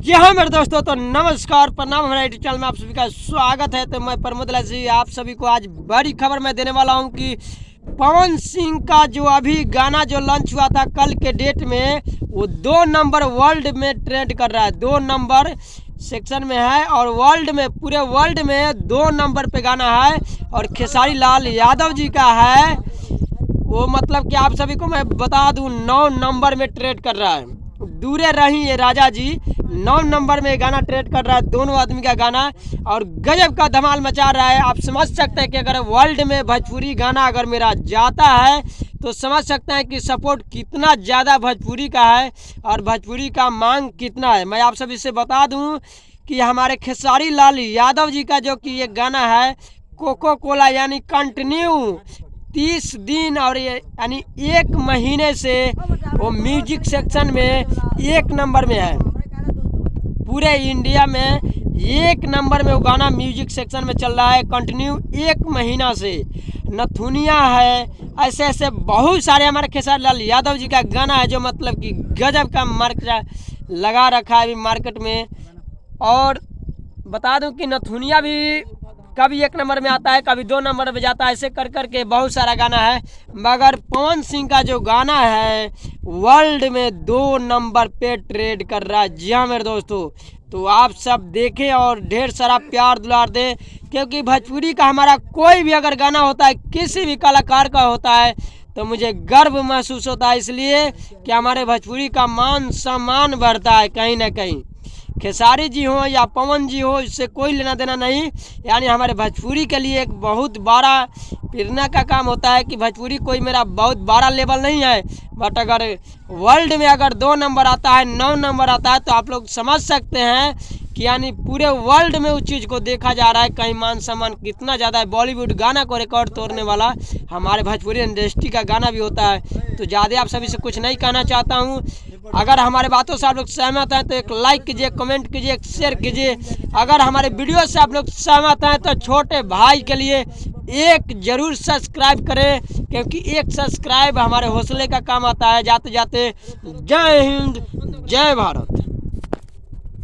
जी हाँ मेरे दोस्तों, तो नमस्कार प्रणाम। हमारे यूट्यूब चैनल में आप सभी का स्वागत है। तो मैं प्रमोद लासी आप सभी को आज बड़ी खबर मैं देने वाला हूँ कि पवन सिंह का जो अभी गाना जो लॉन्च हुआ था कल के डेट में, वो 2 नंबर वर्ल्ड में ट्रेंड कर रहा है। 2 नंबर सेक्शन में है और वर्ल्ड में, पूरे वर्ल्ड में 2 नंबर पे गाना है। और खेसारी लाल यादव जी का है वो, मतलब कि आप सभी को मैं बता दूं 9 नंबर में ट्रेड कर रहा है। दूरे रही ये राजा जी 9 नंबर में गाना ट्रेड कर रहा है, दोनों आदमी का गाना, और गजब का धमाल मचा रहा है। आप समझ सकते हैं कि अगर वर्ल्ड में भोजपुरी गाना अगर मेरा जाता है तो समझ सकते हैं कि सपोर्ट कितना ज़्यादा भोजपुरी का है और भोजपुरी का मांग कितना है। मैं आप सभी से बता दूं कि हमारे खेसारी लाल यादव जी का जो कि ये गाना है कोको कोला, यानी कंटिन्यू 30 दिन और यानी 1 महीने से वो म्यूजिक सेक्शन में 1 नंबर में है। पूरे इंडिया में 1 नंबर में वो गाना म्यूजिक सेक्शन में चल रहा है कंटिन्यू 1 महीना से। नथुनिया है, ऐसे ऐसे बहुत सारे हमारे खेसारी लाल यादव जी का गाना है जो मतलब कि गजब का मार्केट लगा रखा है अभी मार्केट में। और बता दूं कि नथुनिया भी कभी 1 नंबर में आता है, कभी 2 नंबर में जाता है, ऐसे कर कर के बहुत सारा गाना है। मगर पवन सिंह का जो गाना है वर्ल्ड में 2 नंबर पे ट्रेड कर रहा है। जी हाँ मेरे दोस्तों, तो आप सब देखें और ढेर सारा प्यार दुलार दें, क्योंकि भोजपुरी का हमारा कोई भी अगर गाना होता है, किसी भी कलाकार का होता है, तो मुझे गर्व महसूस होता है, इसलिए कि हमारे भोजपुरी का मान सम्मान बढ़ता है कहीं ना कहीं। खेसारी जी हो या पवन जी हो, इससे कोई लेना देना नहीं। यानी हमारे भोजपुरी के लिए एक बहुत बड़ा प्रेरणा का काम होता है कि भोजपुरी कोई मेरा बहुत बड़ा लेवल नहीं है, बट अगर वर्ल्ड में अगर 2 नंबर आता है, 9 नंबर आता है, तो आप लोग समझ सकते हैं कि यानी पूरे वर्ल्ड में उस चीज़ को देखा जा रहा है, कहीं मान सम्मान कितना ज़्यादा है। बॉलीवुड गाना को रिकॉर्ड तोड़ने वाला हमारे भोजपुरी इंडस्ट्री का गाना भी होता है। तो ज़्यादा आप सभी से कुछ नहीं कहना चाहता हूँ। अगर हमारे बातों से आप लोग सहमत हैं तो एक लाइक कीजिए, कमेंट कीजिए, एक शेयर कीजिए। अगर हमारे वीडियो से आप लोग सहमत हैं तो छोटे भाई के लिए एक जरूर सब्सक्राइब करें, क्योंकि एक सब्सक्राइब हमारे हौसले का काम आता है। जाते जाते जय हिंद, जय भारत।